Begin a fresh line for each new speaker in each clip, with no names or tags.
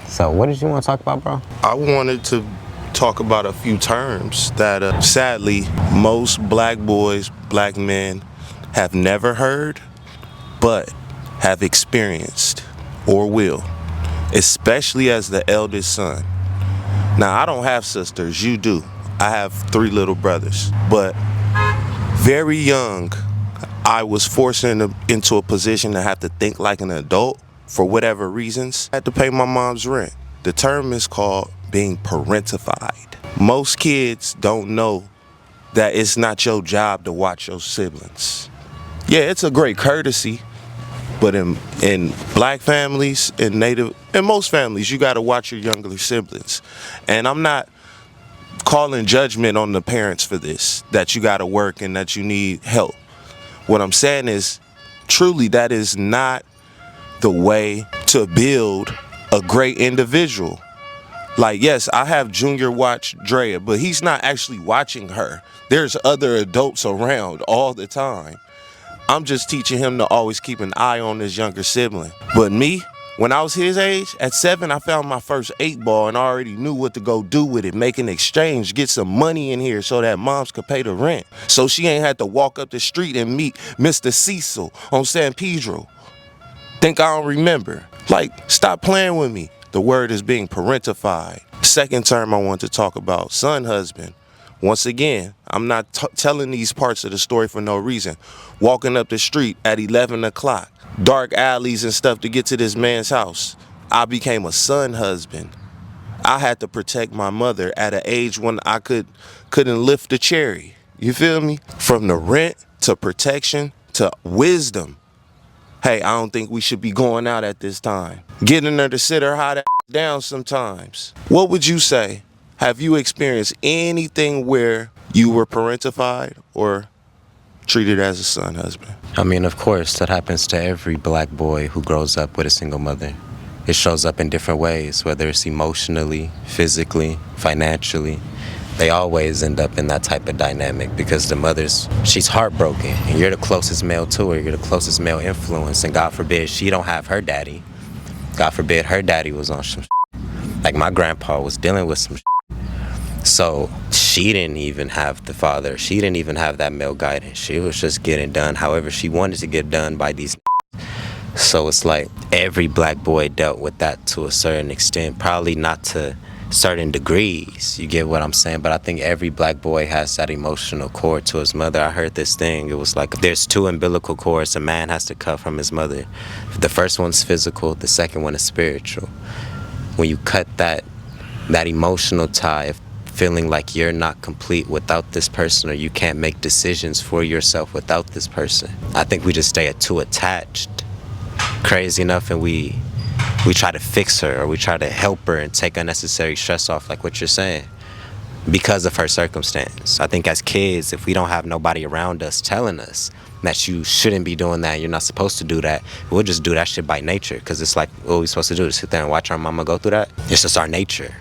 So what did you want to talk about, bro?
I wanted to talk about a few terms that sadly most black boys, black men have never heard, but have experienced or will, especially as the eldest son. Now, I don't have sisters, you do. I have 3 little brothers, but very young, I was forced into a position to have to think like an adult for whatever reasons. I had to pay my mom's rent. The term is called being parentified. Most kids don't know that it's not your job to watch your siblings. Yeah, it's a great courtesy, but in black families, in most families, you gotta watch your younger siblings. And I'm not calling judgment on the parents for this, that you gotta work and that you need help. What I'm saying is, truly, that is not the way to build a great individual. Like, yes, I have Junior watch Drea, but he's not actually watching her. There's other adults around all the time. I'm just teaching him to always keep an eye on his younger sibling. But me, when I was his age, at 7, I found my first 8-ball and I already knew what to go do with it. Make an exchange, get some money in here so that moms could pay the rent. So she ain't had to walk up the street and meet Mr. Cecil on San Pedro. Think I don't remember? Like, stop playing with me. The word is being parentified. Second term I want to talk about, son husband. Once again, I'm not telling these parts of the story for no reason. Walking up the street at 11 o'clock, dark alleys and stuff to get to this man's house. I became a son husband. I had to protect my mother at an age when I couldn't lift a cherry. You feel me? From the rent to protection to wisdom. Hey, I don't think we should be going out at this time. Getting her to sit her hot ass down sometimes. What would you say? Have you experienced anything where you were parentified or treated as a son husband?
I mean, of course, that happens to every black boy who grows up with a single mother. It shows up in different ways, whether it's emotionally, physically, financially. They always end up in that type of dynamic because she's heartbroken and you're the closest male to her, you're the closest male influence, and God forbid she don't have her daddy. God forbid her daddy was on some like my grandpa was dealing with some so she didn't even have the father. She didn't even have that male guidance. She was just getting done however she wanted to get done by these. So it's like every black boy dealt with that to a certain extent, probably not to certain degrees, you get what I'm saying? But I think every black boy has that emotional cord to his mother. I heard this thing, it was like there's 2 umbilical cords a man has to cut from his mother. The first one's physical, the second one is spiritual. When you cut that emotional tie of feeling like you're not complete without this person, or you can't make decisions for yourself without this person, I think we just stay too attached, crazy enough, and we try to fix her or we try to help her and take unnecessary stress off, like what you're saying, because of her circumstance. I think as kids, if we don't have nobody around us telling us that you shouldn't be doing that, you're not supposed to do that, we'll just do that shit by nature, because it's like, what are we supposed to do, to sit there and watch our mama go through that? It's just our nature.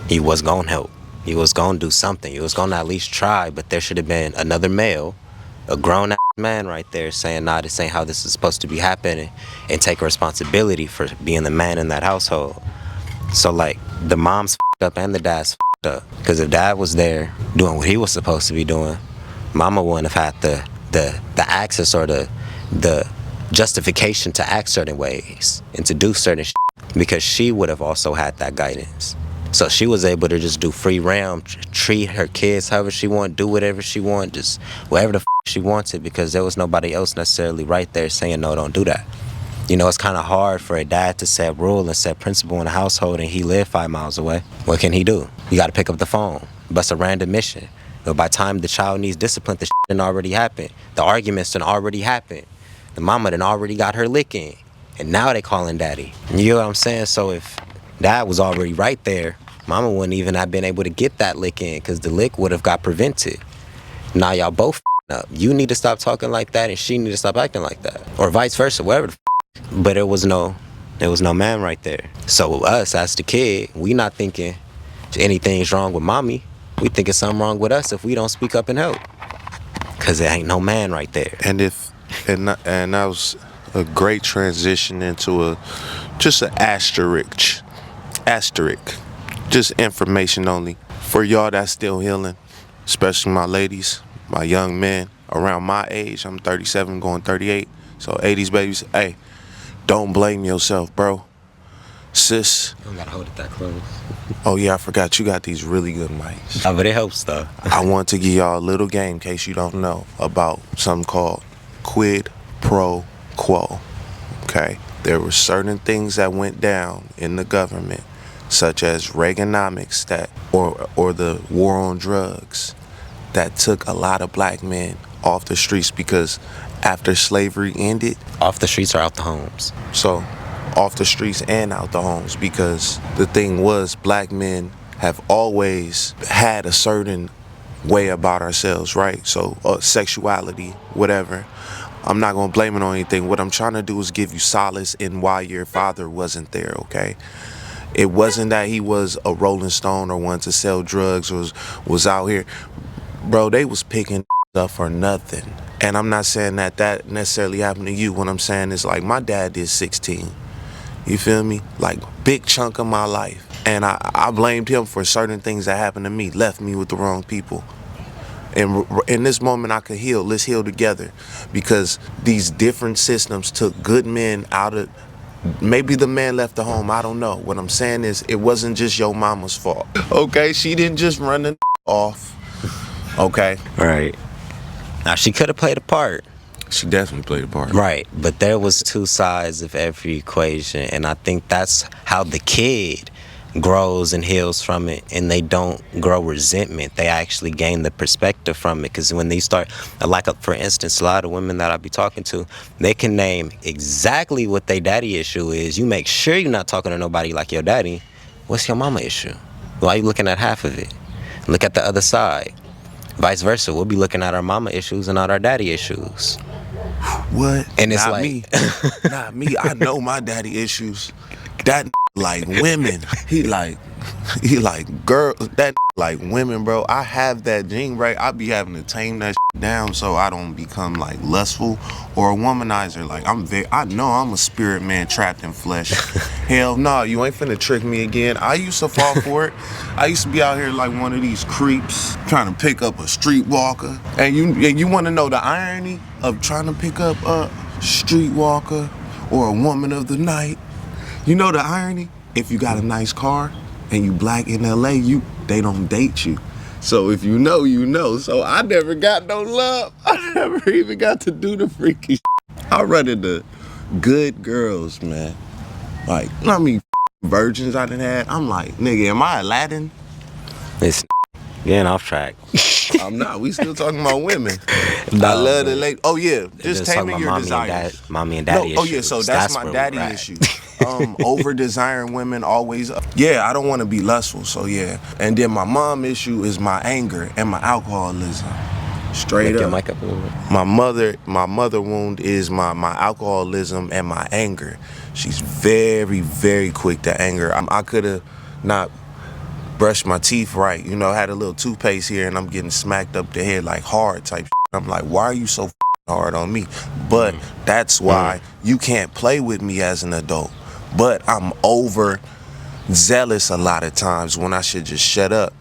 He was gonna help. He was gonna do something. He was gonna at least try, but there should have been another male, a grown ass man right there saying, nah, this ain't how this is supposed to be happening, and take responsibility for being the man in that household. So like the mom's f***ed up and the dad's f***ed up, because if dad was there doing what he was supposed to be doing, mama wouldn't have had the access or the justification to act certain ways and to do certain shit, because she would have also had that guidance. So she was able to just do free realm, treat her kids however she wanted, do whatever she wanted, just whatever the she wanted, because there was nobody else necessarily right there saying, no, don't do that. You know, it's kind of hard for a dad to set rule and set principle in a household and he lived 5 miles away. What can he do? You got to pick up the phone, bust a random mission. But by the time the child needs discipline, the shit done already happened. The arguments done already happened. The mama done already got her lick in. And now they calling daddy. You know what I'm saying? So if dad was already right there, mama wouldn't even have been able to get that lick in, because the lick would have got prevented. Now y'all both up. You need to stop talking like that and she need to stop acting like that. Or vice versa, whatever the But there was no man right there. So us as the kid, we not thinking anything's wrong with mommy. We thinking something wrong with us if we don't speak up and help. Because there ain't no man right there.
And that was a great transition into just an asterisk asterisk. Just information only. For y'all that's still healing, especially my ladies, my young men around my age. I'm 37 going 38. So 80s babies, hey, don't blame yourself, bro. Sis.
You don't gotta hold it that close.
Oh yeah, I forgot you got these really good mics.
Oh, but it helps though.
I want to give y'all a little game in case you don't know about something called quid pro quo. Okay? There were certain things that went down in the government, such as Reaganomics or the war on drugs, that took a lot of black men off the streets because after slavery ended,
Off the streets or out the homes?
so off the streets and out the homes, because the thing was black men have always had a certain way about ourselves, right? So sexuality, whatever. I'm not gonna blame it on anything. What I'm trying to do is give you solace in why your father wasn't there, okay? It wasn't that he was a Rolling Stone or wanted to sell drugs or was out here. Bro, they was picking up for nothing. And I'm not saying that necessarily happened to you. What I'm saying is, like, my dad did 16. You feel me? Like, big chunk of my life. And I blamed him for certain things that happened to me, left me with the wrong people. And in this moment, I could heal. Let's heal together. Because these different systems took good men out of... Maybe the man left the home. I don't know. What I'm saying is, it wasn't just your mama's fault. Okay? She didn't just run the off. Okay?
Right. Now, she could have played a part.
She definitely played a part.
Right, but there was two sides of every equation, and I think that's how the kid grows and heals from it, and they don't grow resentment. They actually gain the perspective from it, because when they start, like, for instance, a lot of women that I be talking to, they can name exactly what their daddy issue is. You make sure you're not talking to nobody like your daddy. What's your mama issue? Why are you looking at half of it? Look at the other side. Vice versa, we'll be looking at our mama issues and not our daddy issues.
What?
And it's
not
like...
me. Not me. I know my daddy issues. That like women. He like girl. That like women, bro. I have that gene, right? I be having to tame that down so I don't become like lustful or a womanizer. Like I know I'm a spirit man trapped in flesh. Hell no, you ain't finna trick me again. I used to fall for it. I used to be out here like one of these creeps trying to pick up a streetwalker. And you want to know the irony of trying to pick up a streetwalker or a woman of the night? You know the irony? If you got a nice car and you black in LA, they don't date you. So if you know, you know. So I never got no love. I never even got to do the freaky shit. I run into good girls, man. Like, I mean, virgins I done had. I'm like, nigga, am I Aladdin?
It's getting off track.
I'm not. We still talking about women. I love the lady. Oh yeah, just taming your desires.
Mommy and daddy issues.
Oh yeah, so that's my daddy issue. Over desiring women always. Yeah, I don't want to be lustful. So yeah, and then my mom issue is my anger and my alcoholism. Straight up.
Mic up a little bit.
My mother wound is my alcoholism and my anger. She's very, very quick to anger. I could have not brushed my teeth right, you know, had a little toothpaste here and I'm getting smacked up the head like hard type shit. I'm like, why are you so hard on me? But that's why you can't play with me as an adult. But I'm over zealous a lot of times when I should just shut up.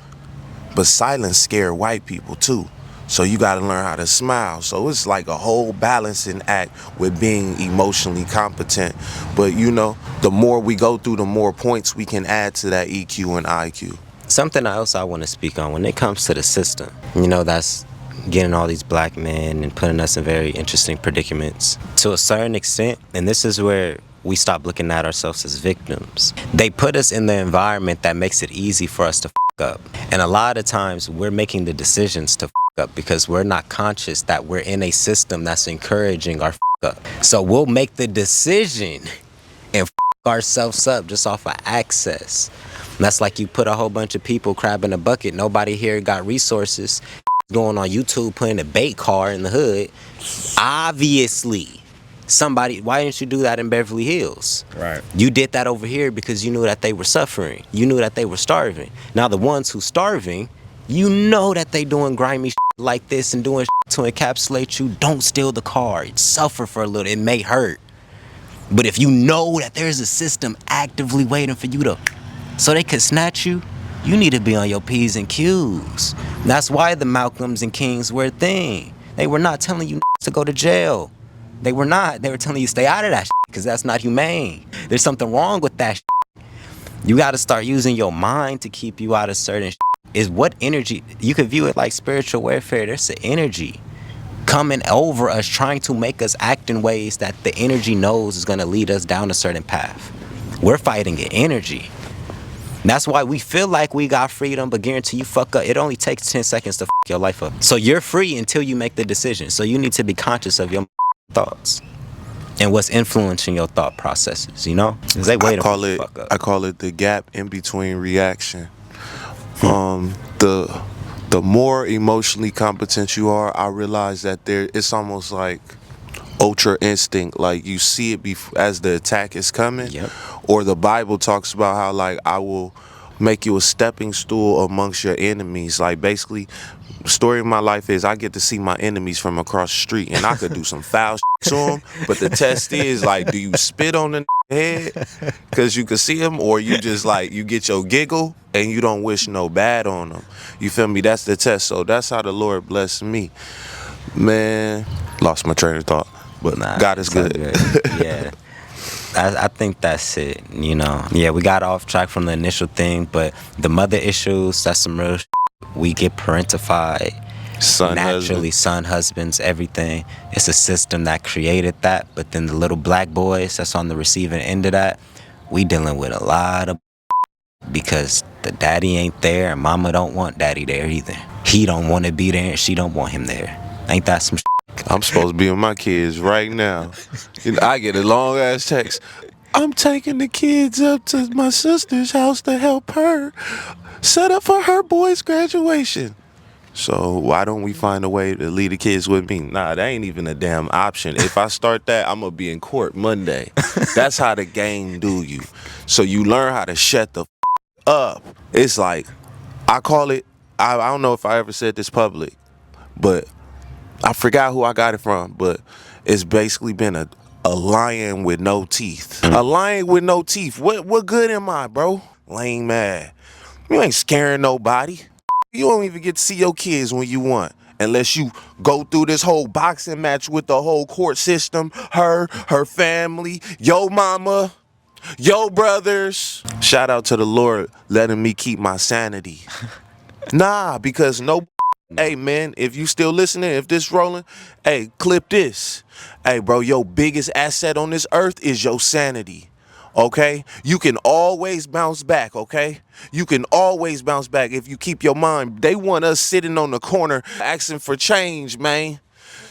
But silence scare white people too. So you gotta learn how to smile. So it's like a whole balancing act with being emotionally competent. But you know, the more we go through, the more points we can add to that EQ and IQ.
Something else I want to speak on when it comes to the system, you know, that's getting all these black men and putting us in very interesting predicaments to a certain extent. And this is where we stop looking at ourselves as victims. They put us in the environment that makes it easy for us to up. And a lot of times we're making the decisions to up because we're not conscious that we're in a system that's encouraging our up. So we'll make the decision and ourselves up just off of access. And that's like you put a whole bunch of people crabbing a bucket. Nobody here got resources. Going on YouTube putting a bait car in the hood. Obviously, somebody, why didn't you do that in Beverly Hills?
Right.
You did that over here because you knew that they were suffering. You knew that they were starving. Now the ones who starving, you know that they doing grimy shit like this and doing shit to encapsulate you. Don't steal the car. Suffer for a little. It may hurt. But if you know that there's a system actively waiting for you to so they could snatch you, you need to be on your P's and Q's. That's why the Malcolms and Kings were a thing. They were not telling you to go to jail. They were not. They were telling you stay out of that shit because that's not humane. There's something wrong with that shit. You got to start using your mind to keep you out of certain shit. Is what energy, you could view it like spiritual warfare. There's an energy coming over us trying to make us act in ways that the energy knows is going to lead us down a certain path. We're fighting an energy. That's why we feel like we got freedom, but guarantee you fuck up. It only takes 10 seconds to fuck your life up. So you're free until you make the decision. So you need to be conscious of your thoughts and what's influencing your thought processes, you know? They waiting for you to fuck up.
I call it the gap in between reaction. The more emotionally competent you are, I realize that it's almost like ultra instinct. Like you see it as the attack is coming.
Yep.
Or the Bible talks about how like I will make you a stepping stool amongst your enemies. Like basically, the story of my life is I get to see my enemies from across the street, and I could do some foul shit to them. But the test is like, do you spit on the head because you can see them, or you just like you get your giggle and you don't wish no bad on them? You feel me? That's the test. So that's how the Lord blessed me. Man, lost my train of thought, but God is good.
Yeah. I think that's it, you know. Yeah, we got off track from the initial thing, but the mother issues, that's some real shit. We get parentified naturally, son husbands, everything. It's a system that created that, but then the little black boys that's on the receiving end of that, we dealing with a lot of because the daddy ain't there and mama don't want daddy there either. He don't want to be there and she don't want him there. Ain't that some
I'm supposed to be with my kids right now. I get a long ass text. I'm taking the kids up to my sister's house to help her set up for her boy's graduation. So why don't we find a way to leave the kids with me? Nah, that ain't even a damn option. If I start that, I'm gonna be in court Monday. That's how the game do you. So you learn how to shut the up. It's like, I call it, I don't know if I ever said this public, but I forgot who I got it from, but it's basically been a lion with no teeth. A lion with no teeth. What good am I, bro? Lame mad. You ain't scaring nobody. You don't even get to see your kids when you want. Unless you go through this whole boxing match with the whole court system, her family, yo mama, yo brothers. Shout out to the Lord letting me keep my sanity. Nah, because hey man, if you still listening, if this rolling, hey, clip this. Hey bro, your biggest asset on this earth is your sanity. Okay? You can always bounce back, okay? You can always bounce back if you keep your mind. They want us sitting on the corner asking for change, man.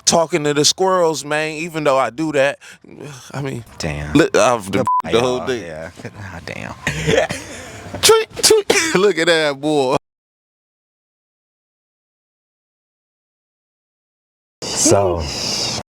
Talking to the squirrels, man, even though I do that. I mean,
damn.
The whole thing.
Yeah. Oh, damn.
Look at that boy.
So